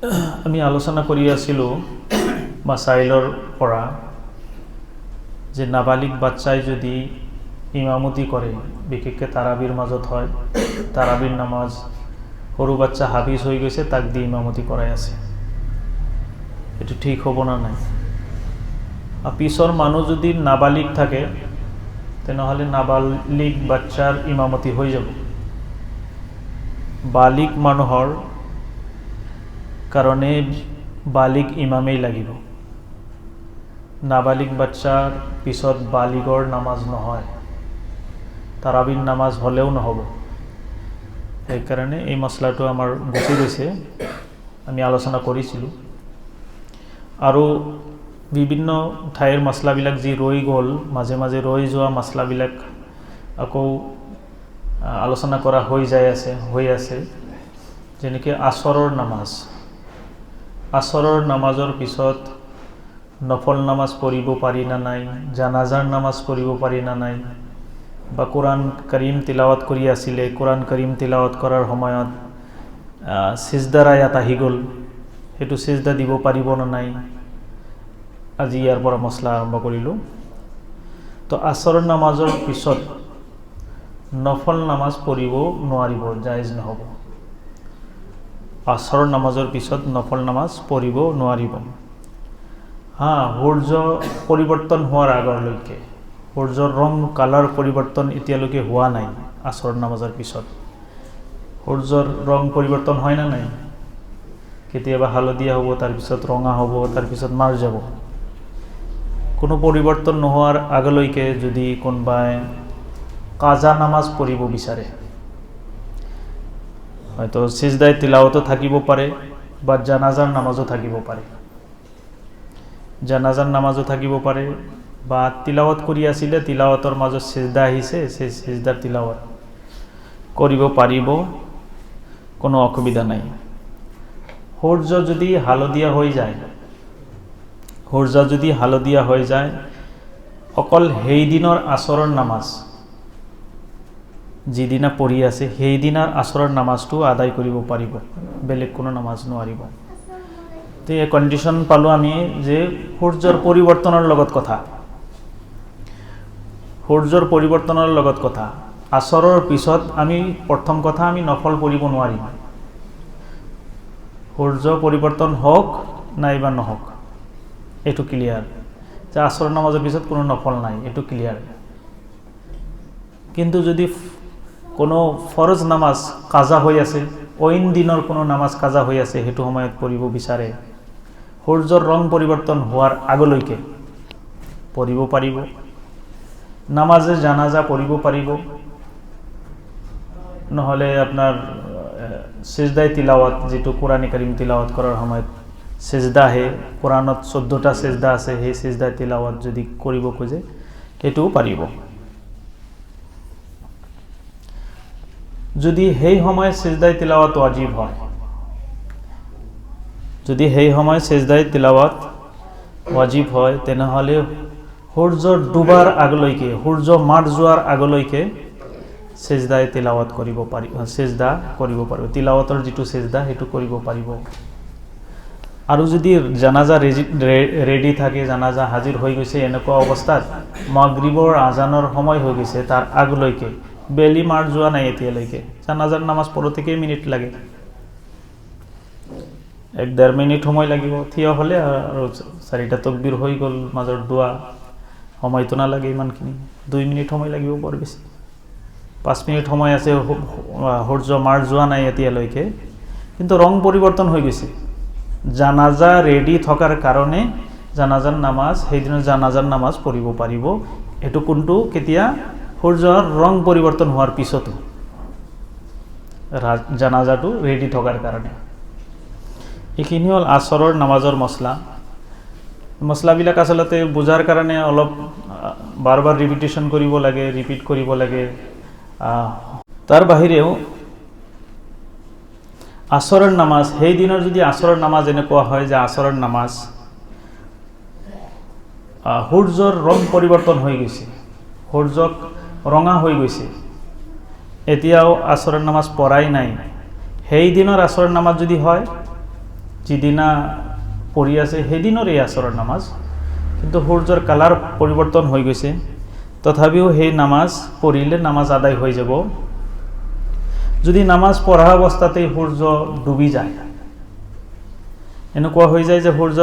আমি আলোচনা কৰি আছিলোঁ মাসাইলৰ পৰা যে নাবালিক বাচ্চাই যদি ইমামতি কৰে, বিশেষকৈ তাৰাবিৰ মাজত হয়, তাৰাবিৰ নামাজ সৰু বাচ্চা হাফিজ হৈ গৈছে, তাক দি ইমামতি কৰাই আছে, এইটো ঠিক হ'ব না নাই? আৰু পিছৰ মানুহ যদি নাবালিক থাকে তেনেহ'লে নাবালিক বাচ্চাৰ ইমামতি হৈ যাব। বালিক মানুহৰ কাৰণে বালিক ইমামেই লাগিব। নাবালিক বাচ্চাৰ পিছত বালিগৰ নামাজ নহয়, তাৰাবিৰ নামাজ হ'লেও নহ'ব। সেইকাৰণে এই মছলাটো আমাৰ গুচি গৈছে, আমি আলোচনা কৰিছিলোঁ। আৰু বিভিন্ন ঠাইৰ মছলাবিলাক যি ৰৈ গ'ল, মাজে মাজে ৰৈ যোৱা মছলাবিলাক আকৌ আলোচনা কৰা হৈ আছে। যেনেকৈ আসৰৰ নামাজ, আসৰৰ নামাজৰ পিছত নফল নামাজ পঢ়িব পাৰি না নাই, জানাজাৰ নামাজ পঢ়িব পাৰি না নাই, বা কোৰআন কৰিম তিলাওয়াত কৰি আছিলে, কোৰআন কৰিম তিলাওয়াত কৰাৰ সময়ত সিজদাৰ আয়াত আহি গ'ল, সেইটো সিজদা দিব পাৰিব না নাই, আজি ইয়াৰ পৰা মছলা আৰম্ভ কৰিলোঁ। তো আসৰৰ নামাজৰ পিছত নফল নামাজ পঢ়িব নোৱাৰিব, জায়েজ নহ'ব। আসৰৰ নামাজৰ পিছত নফল নামাজ পঢ়িব নোৱাৰিব। সূৰ্য পৰিৱৰ্তন হোৱাৰ আগলৈকে, সূৰ্যৰ ৰং কালাৰ পৰিৱৰ্তন এতিয়ালৈকে হোৱা নাই। আসৰ নামাজৰ পিছত সূৰ্যৰ ৰং পৰিৱৰ্তন হয় না নাই? কেতিয়াবা হালধীয়া হ'ব, তাৰপিছত ৰঙা হ'ব, তাৰপিছত মাৰ যাব। কোনো পৰিৱৰ্তন নোহোৱাৰ আগলৈকে যদি কোনোবাই কাজা নামাজ পঢ়িব বিচাৰে, হয়তো সিজদাই তিলাওয়াতো থাকিব পাৰে বা জানাজাৰ নামাজও থাকিব পাৰে, জানাজাৰ নামাজও থাকিব পাৰে, বা তিলাওয়াত কৰি আছিলে, তিলাওয়াতৰ মাজত সিজদা আহিছে, সেই সিজদাৰ তিলাওয়াত কৰিব পাৰিব, কোনো অসুবিধা নাই। সূৰ্য যদি হালধীয়া হৈ যায়, অকল সেইদিনৰ আসৰৰ নামাজ যিদিনা পঢ়ি আছে সেইদিনাৰ আসৰৰ নামাজটো আদায় কৰিব পাৰিব, বেলেগ কোনো নামাজ নোৱাৰিব। তো এই কণ্ডিশ্যন পালোঁ আমি যে সূৰ্যৰ পৰিৱৰ্তনৰ লগত কথা, সূৰ্যৰ পৰিৱৰ্তনৰ লগত কথা। আসৰৰ পিছত আমি প্ৰথম কথা আমি নফল পঢ়িব নোৱাৰিম, সূৰ্য পৰিৱৰ্তন হওক নাইবা নহওক, এইটো ক্লিয়াৰ যে আসৰৰ নামাজৰ পিছত কোনো নফল নাই, এইটো ক্লিয়াৰ। কিন্তু যদি কোনো ফৰজ নামাজ কাজা হৈ আছে, অইন দিনৰ কোনো নামাজ কাজা হৈ আছে, সেইটো সময়ত পঢ়িব বিচাৰে, সূৰ্যৰ ৰং পৰিৱৰ্তন হোৱাৰ আগলৈকে পঢ়িব পাৰিব। নামাজে জানাজা পঢ়িব পাৰিব, নহ'লে আপোনাৰ সিজদাই তিলাওয়াত, যিটো কোৰআন কৰিম তিলাওয়াত কৰাৰ সময়ত সিজদা আহে, কোৰআনত 14টা সিজদা আছে, সেই সিজদাই তিলাওয়াত যদি কৰিব খোজে সেইটোও পাৰিব। যদি সেই সময় সিজদাই তিলাওয়াত ওয়াজিব হয়, যদি সেই সময় সিজদাই তিলাওয়াত ওয়াজিব হয়, তেনেহ'লে সূৰ্য ডুবাৰ আগলৈকে, সূৰ্য মাৰ যোৱাৰ আগলৈকে সিজদাই তিলাওয়াত কৰিব পাৰি, সিজদা কৰিব পাৰিব, তিলাওয়াতৰ যিটো সিজদা সেইটো কৰিব পাৰিব। আৰু যদি জানাজা ৰেডি থাকে, জানাজা হাজিৰ হৈ গৈছে, এনেকুৱা অৱস্থাত মাগৰিবৰ আজানৰ সময় হৈ গৈছে, তাৰ আগলৈকে, বেলি মাৰ যোৱা নাই এতিয়ালৈকে, জানাজাৰ নামাজ পঢ়োতে কেই মিনিট লাগে? 1-1.5 মিনিট সময় লাগিব। থিয় হ'লে আৰু 4টা তকবীৰ হৈ গ'ল, মাজৰ দোৱা, সময়তো নালাগে ইমানখিনি, 2 মিনিট সময় লাগিব বৰ বেছি। 5 মিনিট সময় আছে, সূৰ্য মাৰ যোৱা নাই এতিয়ালৈকে, কিন্তু ৰং পৰিৱৰ্তন হৈ গৈছে। জানাজা ৰেডি থকাৰ কাৰণে জানাজাৰ নামাজ, সেইদিনৰ জানাজাৰ নামাজ পঢ়িব পাৰিব। এইটো কোনটো? কেতিয়া? সূৰ্যৰ ৰং পৰিৱৰ্তন হোৱাৰ পিছতো, জানাজাটো ৰেডি থকাৰ কাৰণে। এইখিনি হ'ল আসৰৰ নামাজৰ মছলাবিলাক আচলতে বুজাৰ কাৰণে অলপ বাৰ ৰিপিটেশ্যন কৰিব লাগে, ৰিপিট কৰিব লাগে। তাৰ বাহিৰেও আসৰৰ নামাজ, সেইদিনৰ যদি আসৰৰ নামাজ এনেকুৱা হয় যে আসৰৰ নামাজ সূৰ্যৰ ৰং পৰিৱৰ্তন হৈ গৈছে, সূৰ্যক ৰঙা হৈ গৈছে, এতিয়াও আসৰৰ নামাজ পঢ়াই নাই, সেই দিনৰ আসৰৰ নামাজ যদি হয় যিদিনা পঢ়ি আছে সেইদিনৰ এই আসৰৰ নামাজ, কিন্তু সূৰ্যৰ কালাৰ পৰিৱৰ্তন হৈ গৈছে, তথাপিও সেই নামাজ পঢ়িলে নামাজ আদায় হৈ যাব। যদি নামাজ পঢ়া অৱস্থাতেই সূৰ্য ডুবি যায়, এনেকুৱা হৈ যায় যে সূৰ্য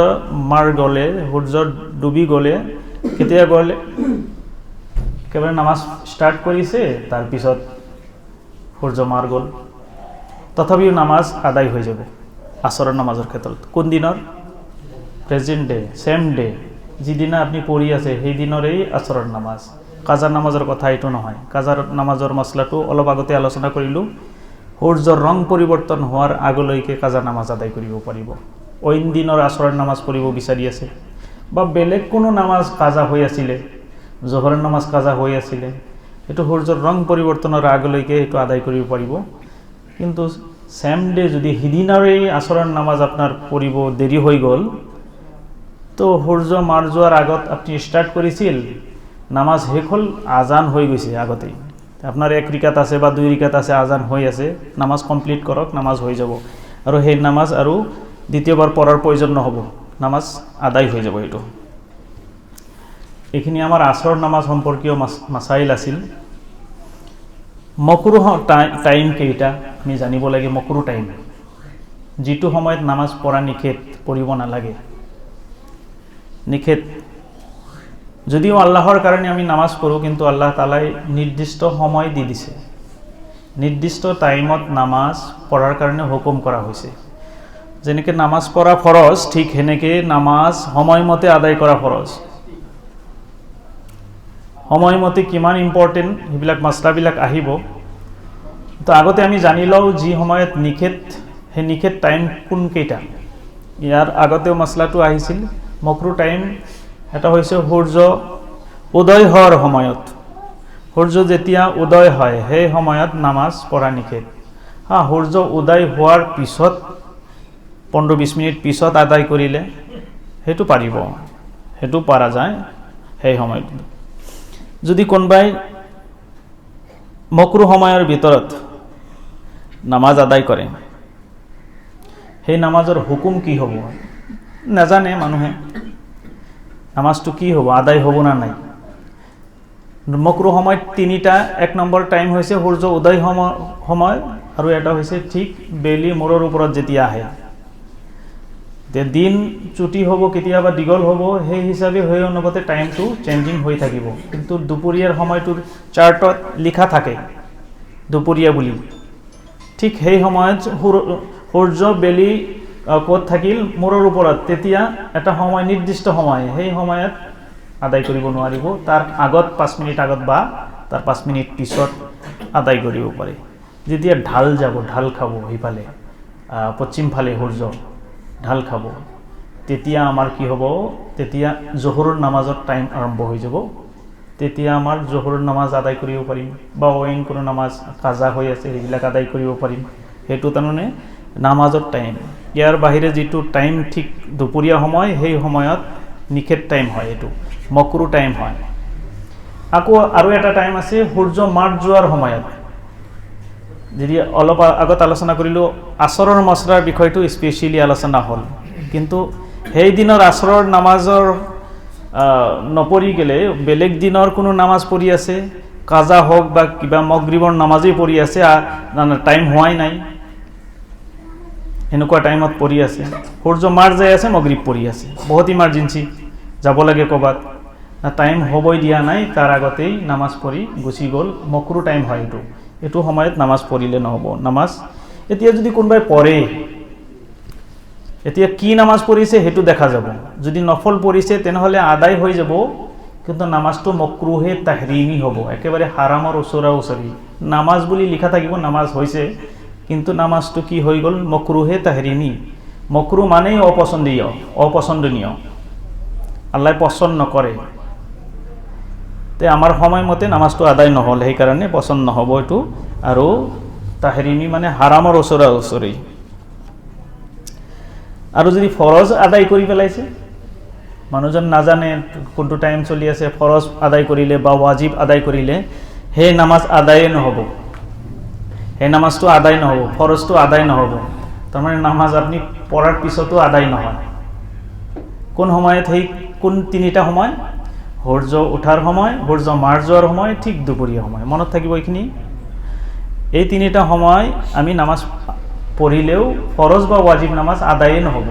মাৰ গ'লে, সূৰ্য ডুবি গ'লে, কেতিয়া গ'লে একেবাৰে নামাজ ষ্টাৰ্ট কৰিছে, তাৰপিছত সূৰ্য মাৰ গ'ল, তথাপিও নামাজ আদায় হৈ যাব আসৰৰ নামাজৰ ক্ষেত্ৰত। কোন দিনৰ? প্ৰেজেণ্ট ডে, ছেম ডে, যিদিনা আপুনি পঢ়ি আছে সেইদিনৰেই আসৰৰ নামাজ। কাজাৰ নামাজৰ কথা এইটো নহয়। কাজাৰ নামাজৰ মছলাটো অলপ আগতে আলোচনা কৰিলোঁ। সূৰ্যৰ ৰং পৰিৱৰ্তন হোৱাৰ আগলৈকে কাজা নামাজ আদায় কৰিব পাৰিব। অইন দিনৰ আসৰৰ নামাজ পঢ়িব বিচাৰি আছে বা বেলেগ কোনো নামাজ কাজা হৈ আছিলে, জোহৰৰ নামাজ কাজা হৈ আছিলে, সেইটো সূৰ্যৰ ৰং পৰিৱৰ্তনৰ আগলৈকে সেইটো আদায় কৰিব পাৰিব। কিন্তু ছেম ডে যদি সিদিনাৰেই আসৰৰ নামাজ আপোনাৰ পঢ়িব দেৰি হৈ গ'ল, তো সূৰ্য মাৰ যোৱাৰ আগত আপুনি ষ্টাৰ্ট কৰিছিল, নামাজ শেষ হ'ল, আজান হৈ গৈছে আগতেই, আপোনাৰ 1 ৰিকাত আছে বা 2 ৰিকাত আছে, আজান হৈ আছে, নামাজ কমপ্লিট কৰক, নামাজ হৈ যাব, আৰু সেই নামাজ আৰু দ্বিতীয়বাৰ পঢ়াৰ প্ৰয়োজন নহ'ব, নামাজ আদায় হৈ যাব। এইখিনি আমাৰ আসৰ নামাজ সম্পৰ্কীয় মাসাইল আছিল। মকৰুহ টাইম কেইটা আমি জানিব লাগে। মকৰুহ টাইম, যিটো সময়ত নামাজ পঢ়া নিষেধ, পঢ়িব নালাগে, নিষেধ। যদিও আল্লাহৰ কাৰণে আমি নামাজ পঢ়োঁ, কিন্তু আল্লাহ তালাই নিৰ্দিষ্ট সময় দি দিছে, নিৰ্দিষ্ট টাইমত নামাজ পঢ়াৰ কাৰণে হুকুম কৰা হৈছে। যেনেকৈ নামাজ পঢ়া ফৰজ, ঠিক সেনেকৈ নামাজ সময়মতে আদায় কৰা ফৰজ। সময়মতে কিমান ইম্পৰ্টেণ্ট সেইবিলাক মাছলাবিলাক আহিব। তো আগতে আমি জানি লওঁ যি সময়ত নিষেধ, সেই নিষেধ টাইম কোনকেইটা। ইয়াৰ আগতেও মছলাটো আহিছিল। মকৰুহ টাইম এটা হৈছে সূৰ্য উদয় হোৱাৰ সময়ত, সূৰ্য যেতিয়া উদয় হয় সেই সময়ত নামাজ পঢ়া নিষেধ। সূৰ্য উদয় হোৱাৰ পিছত 15-20 মিনিট পিছত আদায় কৰিলে সেইটো পাৰিব, সেইটো পৰা যায় সেই সময়ত। যদি কোনোবাই মকৰুহ সময়ৰ ভিতৰত নামাজ আদায় কৰে, সেই নামাজৰ হুকুম কি হ'ব নাজানে মানুহে, নামাজটো কি হ'ব, আদায় হ'ব না নাই। মকৰুহ সময়ত 3টা, 1 নম্বৰ টাইম হৈছে সূৰ্য উদয় সময়, আৰু এটা হৈছে ঠিক বেলি মূৰৰ ওপৰত যেতিয়া আহে, দিন চুটি হ'ব, কেতিয়াবা দীঘল হ'ব, সেই হিচাপে সেই অনুপাতে টাইমটো চেঞ্জিং হৈ থাকিব। কিন্তু দুপৰীয়াৰ সময়টোৰ চাৰ্টত লিখা থাকে দুপৰীয়া বুলি, ঠিক সেই সময়ত সূৰ্য বেলি ক'ত থাকিল, মূৰৰ ওপৰত, তেতিয়া এটা সময়, নিৰ্দিষ্ট সময়, সেই সময়ত আদায় কৰিব নোৱাৰিব। তাৰ আগত 5 মিনিট আগত বা তাৰ 5 মিনিট পিছত আদায় কৰিব পাৰে। যেতিয়া ঢাল যাব, ঢাল খাব, সেইফালে পশ্চিম ফালে সূৰ্য ঢাল খাব, তেতিয়া আমাৰ কি হ'ব, তেতিয়া জোহৰৰ নামাজৰ টাইম আৰম্ভ হৈ যাব। তেতিয়া আমাৰ জোহৰৰ নামাজ আদায় কৰিব পাৰিম, বা অইন কোনো নামাজ কাজা হৈ আছে সেইবিলাক আদায় কৰিব পাৰিম। সেইটো তাৰমানে নামাজৰ টাইম। ইয়াৰ বাহিৰে যিটো টাইম ঠিক দুপৰীয়া সময়, সেই সময়ত নিষেধ টাইম হয়, এইটো মকৰুহ টাইম হয়। আকৌ আৰু এটা টাইম আছে সূৰ্য মাৰ যোৱাৰ সময়ত। যদি অলপ আগত আলোচনা কৰিলোঁ, আসৰৰ মছলাৰ বিষয়টো স্পেচিয়েলি আলোচনা হ'ল, কিন্তু সেই দিনৰ আসৰৰ নামাজৰ নপঢ়ি গ'লে বেলেগ দিনৰ কোনো নামাজ পঢ়ি আছে, কাজা হওক বা কিবা মগৰিবৰ নামাজেই পঢ়ি আছে, টাইম হোৱাই নাই, এনেকুৱা টাইমত পঢ়ি আছে, সূৰ্য মাৰ যাই আছে, মগৰিব পঢ়ি আছে, বহুত ইমাৰ্জেঞ্চি, যাব লাগে ক'ৰবাত, টাইম হ'বই দিয়া নাই, তাৰ আগতেই নামাজ পঢ়ি গুচি গ'ল, মকৰুহ টাইম হয় এইটো। এইটো সময়ত নামাজ পঢ়িলে নহ'ব। নামাজ এতিয়া যদি কোনোবাই পঢ়ে, এতিয়া কি নামাজ পঢ়িছে সেইটো দেখা যাব। যদি নফল পঢ়িছে তেনেহ'লে আদায় হৈ যাব, কিন্তু নামাজটো মকৰুহে তাহৰিমি হ'ব, একেবাৰে হাৰামৰ ওচৰা ওচৰি। নামাজ বুলি লিখা থাকিব, নামাজ হৈছে, কিন্তু নামাজটো কি হৈ গ'ল, মকৰুহে তাহৰিমি। মকৰুহ মানেই অপছন্দনীয়, আল্লাহ পচন্দ নকৰে। তে আমাৰ সময়মতে নামাজটো আদায় নহ'ল, সেইকাৰণে পচন্দ নহ'ব এইটো, আৰু তাহৰিমি মানে হাৰামৰ ওচৰা ওচৰি। আৰু যদি ফৰজ আদায় কৰি পেলাইছে, মানুহজন নাজানে কোনটো টাইম চলি আছে, ফৰজ আদায় কৰিলে বা ৱাজিব আদায় কৰিলে, সেই নামাজ আদায়ে নহ'ব, সেই নামাজটো আদায় নহ'ব, ফৰজটো আদায় নহ'ব। তাৰ মানে নামাজ আপনি পড়াৰ পিছতো আদায় নহয়। কোন সময়ত সেই কোন তিনিটা সময়? সূৰ্য উঠাৰ সময়, সূৰ্য মাৰ যোৱাৰ সময়, ঠিক দুপৰীয়া সময়। মনত থাকিব এইখিনি। এই তিনিটা সময় আমি নামাজ পঢ়িলেও ফৰজ বা ৱাজিব নামাজ আদায়ে নহ'ব।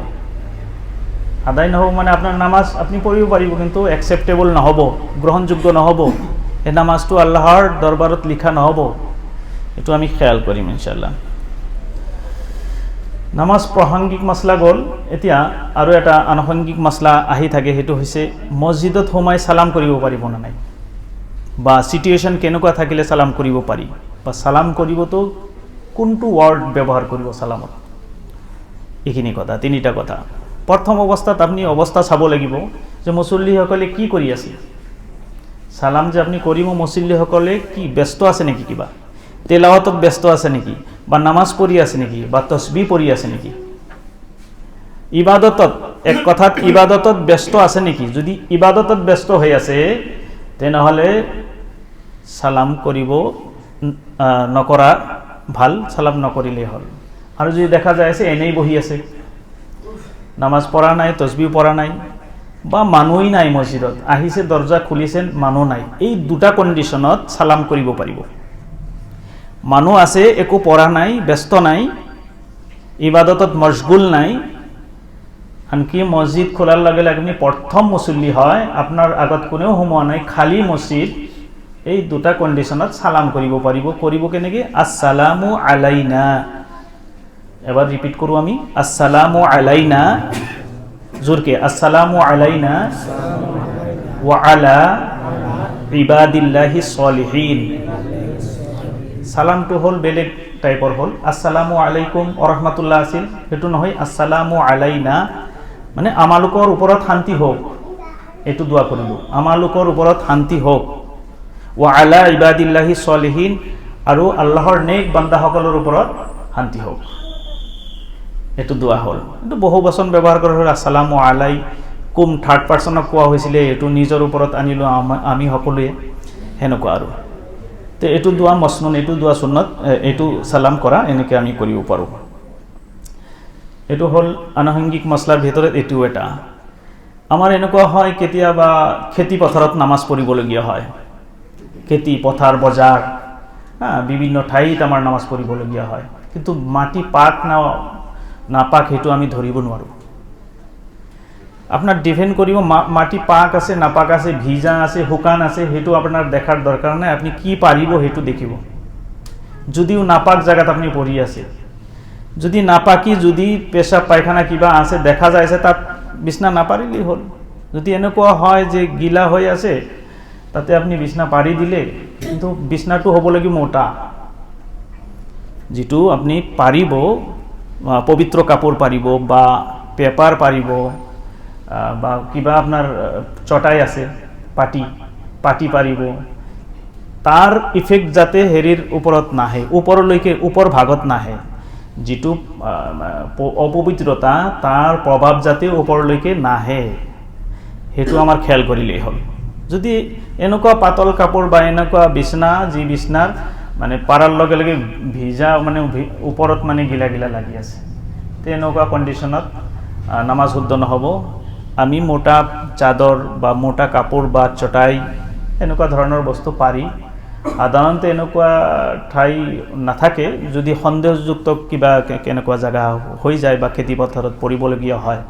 আদায় নহ'ব মানে আপোনাৰ নামাজ আপুনি পঢ়িব পাৰিব, কিন্তু একচেপ্টেবল নহ'ব, গ্ৰহণযোগ্য নহ'ব। এই নামাজটো আল্লাহৰ দৰবাৰত লিখা নহ'ব। এইটো আমি খেয়াল কৰিম ইনশাআল্লাহ। নামাজ প্ৰাসংগিক মাছলা গ'ল। এতিয়া আৰু এটা আনুষংগিক মাছলা আহি থাকে, সেইটো হৈছে মছজিদত সোমাই চালাম কৰিব পাৰিব নে নাই, বা চিটুৱেশ্যন কেনেকুৱা থাকিলে চালাম কৰিব পাৰি, বা চালাম কৰিবতো কোনটো ৱৰ্ড ব্যৱহাৰ কৰিব চালামত। এইখিনি কথা, তিনিটা কথা। প্ৰথম অৱস্থাত আপুনি অৱস্থা চাব লাগিব যে মুছল্লিসকলে কি কৰি আছে। চালাম যে আপুনি কৰিব, মুছল্লিসকলে কি ব্যস্ত আছে নেকি, কিবা তেলাৱাতত ব্যস্ত আছে নেকি, বা নামাজ পঢ়ি আছে নেকি, বা তসবিহ পঢ়ি আছে নেকি, ইবাদতত, এক কথাত ইবাদতত ব্যস্ত আছে নেকি। যদি ইবাদতত ব্যস্ত হৈ আছে তেনেহ'লে সালাম কৰিব নকৰা ভাল, সালাম নকৰিলেই হ'ল। আৰু যদি দেখা যায় আছে এনেই বহি আছে, নামাজ পঢ়া নাই, তসবিহ পঢ়া নাই, বা মানুহেই নাই মছজিদত, আহিছে দরজা খুলিছে মানুহ নাই, এই দুটা কণ্ডিশ্যনত সালাম কৰিব পাৰিব। মানুহ আছে, একো পঢ়া নাই, ব্যস্ত নাই, ইবাদতত মশগুল নাই, আনকি মছজিদ খোলাৰ লগে লগে আপুনি প্ৰথম মুছল্লি হয়, আপোনাৰ আগত কোনেও সোমোৱা নাই, খালী মছজিদ, এই দুটা কণ্ডিশ্যনত সালাম কৰিব পাৰিব। কৰিব কেনেকৈ? আসসালামু আলাইনা। এবাৰ ৰিপিট কৰোঁ আমি, আসসালামু আলাইনা, জোৰকে, আসসালামু আলাইনা ওয়া আলা ইবাদিল্লাহি সলিহিন। সালামটো হ'ল বেলেগ টাইপৰ হ'ল। আসসালামু আলাইকুম ওয়া আছিল, সেইটো নহয়। আসসালামু আলাইনা মানে আমালোকৰ ওপৰত শান্তি হওক, এইটো দোৱা কৰিলোঁ, আমালোকৰ ওপৰত শান্তি হওক। ওয়া আলা ইবাদিল্লাহি সলিহিন, আৰু আল্লাহৰ নেক বান্দাসকলৰ ওপৰত শান্তি হওক, এইটো দোৱা হ'ল। এইটো বহু বচন ব্যৱহাৰ কৰা হ'ল। আসসালামু আলাইকুম থাৰ্ড পাৰ্চনক কোৱা হৈছিলে, এইটো নিজৰ ওপৰত আনিলোঁ আমি সকলোৱে, সেনেকুৱা আৰু। তো এইটো দোৱা মছনুন, এইটো দোৱা সুন্নত, এইটো সালাম কৰা এনেকৈ আমি কৰিব পাৰোঁ। এইটো হ'ল আনুষংগিক মছলাৰ ভিতৰত এইটো এটা। আমাৰ এনেকুৱা হয় কেতিয়াবা খেতি পথাৰত নামাজ পঢ়িবলগীয়া হয়, খেতি পথাৰ, বজাৰ, বিভিন্ন ঠাইত আমাৰ নামাজ পঢ়িবলগীয়া হয়, কিন্তু মাটি পাক না নাপাক সেইটো আমি ধৰিব নোৱাৰোঁ। আপোনাৰ ডিপেণ্ড কৰিব মাটি পাক আছে, নাপাক আছে, ভিজা আছে, শুকান আছে, সেইটো আপোনাৰ দেখাৰ দৰকাৰ নাই, আপুনি কি পাৰিব সেইটো দেখিব। যদিও নাপাক জেগাত আপুনি পঢ়ি আছে, যদি নাপাকি, যদি পেচাব পায়খানা কিবা আছে দেখা যায় আছে, তাত বিছনা নাপাৰিলেই হ'ল। যদি এনেকুৱা হয় যে গিলা হৈ আছে, তাতে আপুনি বিছনা পাৰি দিলে, কিন্তু বিছনাটো হ'ব লাগিব মোটা, যিটো আপুনি পাৰিব, পবিত্ৰ কাপোৰ পাৰিব, বা পেপাৰ পাৰিব, বা কিবা আপোনাৰ চটাই আছে, পাটি পাৰিব, তাৰ ইফেক্ট যাতে হেৰিৰ ওপৰত নাহে, ওপৰলৈকে, ওপৰ ভাগত নাহে, যিটো অপবিত্ৰতা তাৰ প্ৰভাৱ যাতে ওপৰলৈকে নাহে, সেইটো আমাৰ খেয়াল কৰিলেই হ'ল। যদি এনেকুৱা পাতল কাপোৰ বা এনেকুৱা বিছনা, যি বিছনাৰ মানে পাৰাৰ লগে লগে ভিজা, মানে ওপৰত মানে গিলা গিলা লাগি আছে, তেনেকুৱা কণ্ডিশ্যনত নামাজ শুদ্ধ নহ'ব। আমি মোটা চাদৰ বা মোটা কাপোৰ বা চটাই এনেকুৱা ধৰণৰ বস্তু পাৰি, সাধাৰণতে এনেকুৱা ঠাই নাথাকে, যদি সন্দেহযুক্ত কিবা কেনেকুৱা জেগা হৈ যায় বা খেতি পথাৰত পৰিবলগীয়া হয়,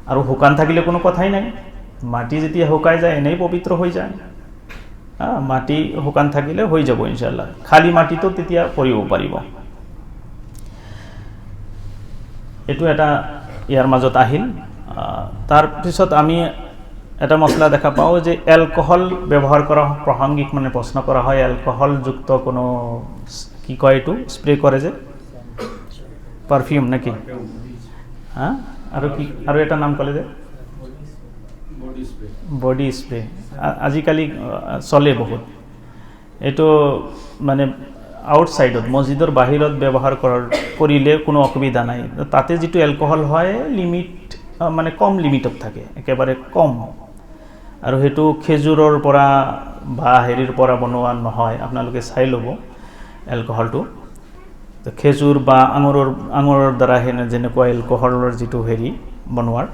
আৰু শুকান থাকিলে কোনো কথাই নাই, মাটি যেতিয়া শুকাই যায় এনেই পবিত্ৰ হৈ যায়, মাটি শুকান থাকিলে হৈ যাব ইনশাআল্লাহ, খালী মাটিতো তেতিয়া কৰিব পাৰিব। এইটো এটা ইয়াৰ মাজত আহিল। তাৰপিছত আমি এটা মছলা দেখা পাওঁ যে এলকহল ব্যৱহাৰ কৰা প্ৰাসংগিক, মানে প্ৰশ্ন কৰা হয়, এলকহলযুক্ত কোনো কি কয় এইটো স্প্ৰে কৰে যে, পাৰফিউম নেকি, আৰু কি, আৰু এটা নাম ক'লে যে বডি স্প্ৰে, আজিকালি চলে বহুত। এইটো মানে আউটসাইডত, মছজিদৰ বাহিৰত ব্যৱহাৰ কৰিলে কোনো অসুবিধা নাই। তাতে যিটো এলকহল হয় লিমিট, মানে কম লিমিটত থাকে, একেবাৰে কম, আৰু সেইটো খেজুৰৰ পৰা বা হেৰিৰ পৰা বনোৱা নহয়, আপোনালোকে চাই ল'ব এলকহলটো। তো খেজুৰ বা আঙুৰৰ দ্বাৰা যেনেকুৱা এলকহলৰ যিটো হেৰি বনোৱাৰ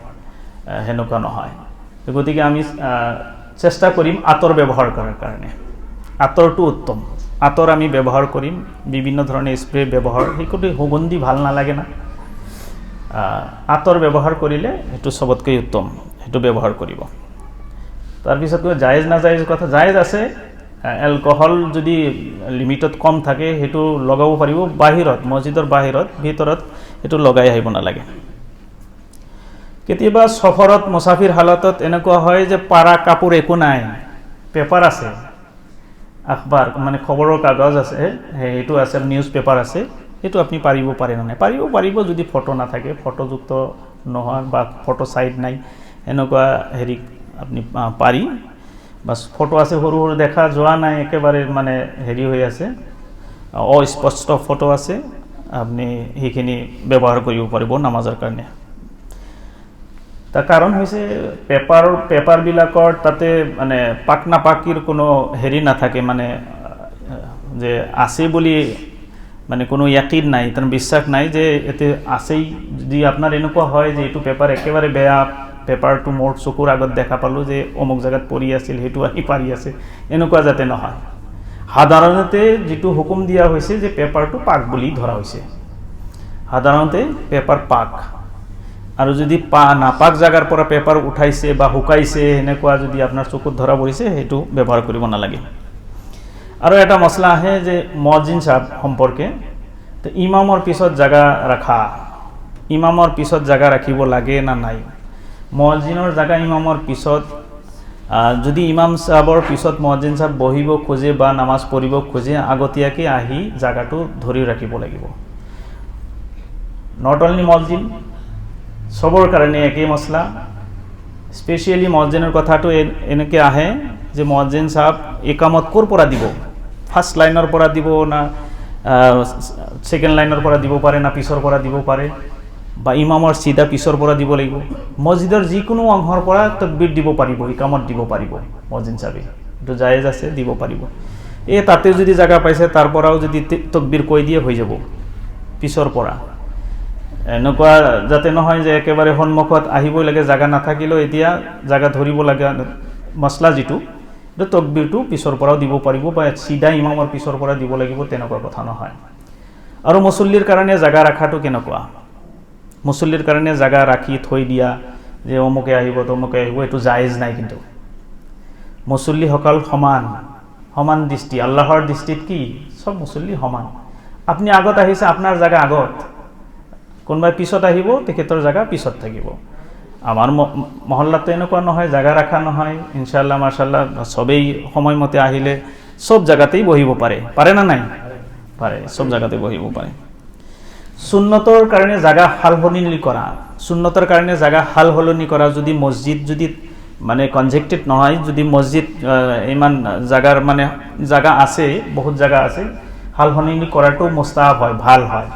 সেনেকুৱা নহয়। গতিকে আমি চেষ্টা কৰিম আতৰ ব্যৱহাৰ কৰাৰ কাৰণে। আতৰটো উত্তম। আতৰ আমি ব্যৱহাৰ কৰিম, বিভিন্ন ধৰণৰ স্প্ৰে ব্যৱহাৰ, সেইটো সুগন্ধি ভাল নালাগে না। আতৰ ব্যৱহাৰ কৰিলে সেইটো চবতকৈ উত্তম, সেইটো ব্যৱহাৰ কৰিব। তাৰপিছত জায়েজ নাজায়েজ কথা, জায়েজ আছে। এলকহল যদি লিমিটত কম থাকে সেইটো লগাব পাৰিব বাহিৰত, মছজিদৰ বাহিৰত, ভিতৰত সেইটো লগাই আহিব নালাগে। কেতিয়াবা সফৰত মুছাফিৰ হালতত এনেকুৱা হয় যে পাৰা কাপোৰ একো নাই, পেপাৰ আছে, আখবাৰ মানে খবৰৰ কাগজ আছে, সেইটো আছে, নিউজ পেপাৰ আছে, সেইটো আপুনি পাৰিব পাৰে নে নাই? পাৰিব যদি ফটো নাথাকে, ফটোযুক্ত নহয় বা ফটো চাইড নাই, এনেকুৱা হেৰি আপুনি পাৰি। বাছ ফটো আছে, সৰু সৰু দেখা যোৱা নাই, একেবাৰে মানে হেৰি হৈ আছে, অস্পষ্ট ফটো আছে, আপুনি সেইখিনি ব্যৱহাৰ কৰিব পাৰিব নামাজৰ কাৰণে। তাৰ কাৰণ হৈছে পেপাৰবিলাকৰ তাতে মানে পাক নাপাকিৰ কোনো হেৰি নাথাকে, মানে যে আছে বুলি মানে কোনো ইয়াকিন নাই, তাৰ বিশ্বাস নাই যে এতে আছেই। যদি আপোনাৰ এনেকুৱা হয় যে এইটো পেপাৰ একেবাৰে বেয়া, পেপাৰটো মোৰ চকুৰ আগত দেখা পালোঁ যে অমুক জেগাত পৰি আছিল, সেইটো আহি পাৰি আছে, এনেকুৱা যাতে নহয়। সাধাৰণতে যিটো হুকুম দিয়া হৈছে যে পেপাৰটো পাক বুলি ধৰা হৈছে, সাধাৰণতে পেপাৰ পাক। আৰু যদি নাপাক জাগাৰ পৰা পেপাৰ উঠাইছে বা শুকাইছে, এনেকুৱা যদি আপোনাৰ চকুত ধৰা পৰিছে, সেইটো ব্যৱহাৰ কৰিব নালাগে। আৰু এটা মছলা আহে যে মুয়াজ্জিন সাহেব সম্পৰ্কে, তো ইমামৰ পিছত জাগা ৰাখা, ইমামৰ পিছত জাগা ৰাখিব লাগে না নাই? মুয়াজ্জিনৰ জাগা ইমামৰ পিছত, যদি ইমাম সাহেবৰ পিছত মুয়াজ্জিন সাহেব বহিব খোজে বা নামাজ পঢ়িব খোজে, আগতীয়াকৈ আহি জাগাটো ধৰি ৰাখিব লাগিব। নট অনলি মুয়াজ্জিন, সবৰ কাৰণে একেই মছলা। স্পেচিয়েলি মুয়াজ্জিনৰ কথাটো এনেকৈ আহে যে মুয়াজ্জিন সাহেব ইকামত ক'ৰ পৰা দিব, ফাৰ্ষ্ট লাইনৰ পৰা দিব না ছেকেণ্ড লাইনৰ পৰা দিব পাৰে, না পিছৰ পৰা দিব পাৰে, বা ইমামৰ চিধা পিছৰ পৰা দিব লাগিব। মছজিদৰ যিকোনো অংশৰ পৰা তকবীৰ দিব পাৰিব, ইকামত দিব পাৰিব মুয়াজ্জিন সাহেবে, এইটো জায়েজ আছে, দিব পাৰিব। তাতে যদি জাগা পাইছে তাৰ পৰাও যদি তকবীৰ কৈ দিয়ে হৈ যাব পিছৰ পৰা। এনেকুৱা যাতে নহয় যে একেবাৰে সন্মুখত আহিবই লাগে, জাগা নাথাকিলেও এতিয়া জাগা ধৰিব লাগে, মছলা যিটো তকবীৰটো পিছৰ পৰাও দিব পাৰিব বা চিধা ইমামৰ পিছৰ পৰা দিব লাগিব, তেনেকুৱা কথা নহয়। আৰু মুছল্লিৰ কাৰণে জাগা ৰাখাটো কেনেকুৱা? মুছল্লিৰ কাৰণে জাগা ৰাখি থৈ দিয়া যে অমুকে আহিব তমুকে আহিব, এইটো জায়েজ নাই। কিন্তু মুছল্লিসকল সমান দৃষ্টি, আল্লাহৰ দৃষ্টিত কি চব মুছল্লি সমান। আপুনি আগত আহিছে, আপোনাৰ জাগা আগত, কোনোবাই পিছত আহিব, তেখেতৰ জাগা পিছত থাকিব। আমাৰ মহল্লাতো এনেকুৱা নহয়, জাগা ৰাখা নহয়, ইনশাআল্লাহ মাশাআল্লাহ সবেই সময়মতে আহিলে সব জায়গাতেই বহিব পাৰে না নাই? পাৰে, সব জায়গাতে বহিব পাৰে। সুন্নতৰ কাৰণে জাগা হাল সলনি কৰা, সুন্নতৰ কাৰণে জাগা হাল সলনি কৰা, যদি মছজিদ যদি মানে কনজেক্টেড নহয়, যদি মছজিদ ইমান জাগাৰ মানে জাগা আছে, বহুত জাগা আছে, হাল সলনি কৰাটো মুস্তাহাব হয়, ভাল হয়।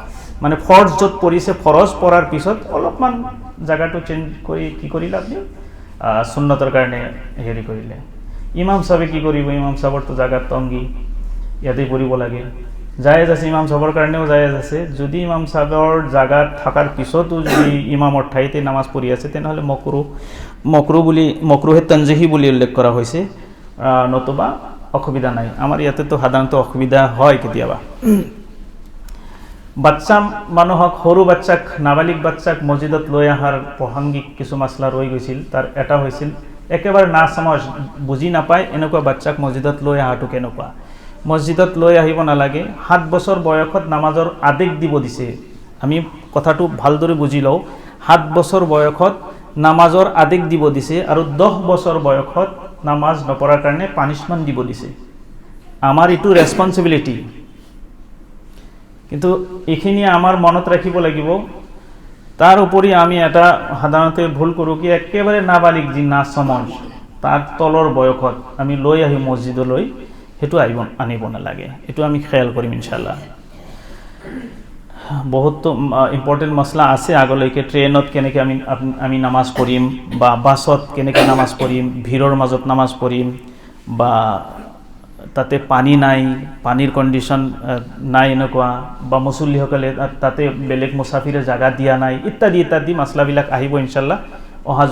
মানে ফৰজ য'ত পৰিছে, ফৰজ পৰাৰ পিছত অলপমান জাগাটো চেঞ্জ কৰি কি কৰিলে আপুনি সুন্নতৰ কাৰণে হেৰি কৰিলে। ইমাম সাহেবে কি কৰিব? ইমাম সাহেবৰতো জাগাত তংগী, ইয়াতে পঢ়িব লাগে, জায়েজ আছে, ইমাম সাহেবৰ কাৰণেও জায়েজ আছে। যদি ইমাম সাহেবৰ জাগাত থকাৰ পিছতো যদি ইমামৰ ঠাইতে নামাজ পঢ়ি আছে, তেনেহ'লে মকৰুহে তনজিহি বুলি উল্লেখ কৰা হৈছে, নতুবা অসুবিধা নাই। আমাৰ ইয়াতেতো সাধাৰণতে অসুবিধা হয় কেতিয়াবা। বাচ্চা মানুহক, সৰু বাচ্চাক, নাবালিক বাচ্চাক মছজিদত লৈ অহাৰ প্ৰাসংগিক কিছু মাছলা ৰৈ গৈছিল। তাৰ এটা হৈছিল একেবাৰে না সমাজ, বুজি নাপায় এনেকুৱা বাচ্চাক মছজিদত লৈ অহাটো কেনেকুৱা? মছজিদত লৈ আহিব নালাগে। 7 বছৰ বয়সত নামাজৰ আদেশ দিব দিছে। আমি কথাটো ভালদৰে বুজি লওঁ। 7 বছৰ বয়সত নামাজৰ আদেশ দিব দিছে আৰু 10 বছৰ বয়সত নামাজ নপঢ়াৰ কাৰণে পানিছমেণ্ট দিব দিছে। আমাৰ এইটো ৰেছপন্সিবিলিটি, কিন্তু এইখিনি আমাৰ মনত ৰাখিব লাগিব। তাৰ উপৰি আমি এটা সাধাৰণতে ভুল কৰোঁ কি, একেবাৰে নাবালিক যি না সমাজ, তাৰ তলৰ বয়সত আমি লৈ আহি মছজিদলৈ, সেইটো আনিব নালাগে। এইটো আমি খেয়াল কৰিম ইনশাআল্লাহ। বহুতো ইম্পৰ্টেণ্ট মছলা আছে আগলৈকে। ট্ৰেইনত কেনেকৈ আমি নামাজ পঢ়িম, বা বাছত কেনেকৈ নামাজ পঢ়িম, ভিৰৰ মাজত নামাজ পঢ়িম, বা তাতে পানী নাই, পানীৰ কণ্ডিশ্যন নাই এনেকুৱা, বা মুছল্লিসকলে তাতে বেলেগ মুছাফিৰে জাগা দিয়া নাই, ইত্যাদি ইত্যাদি মাছলাবিলাক আহিব ইনশাল্লাহ অহা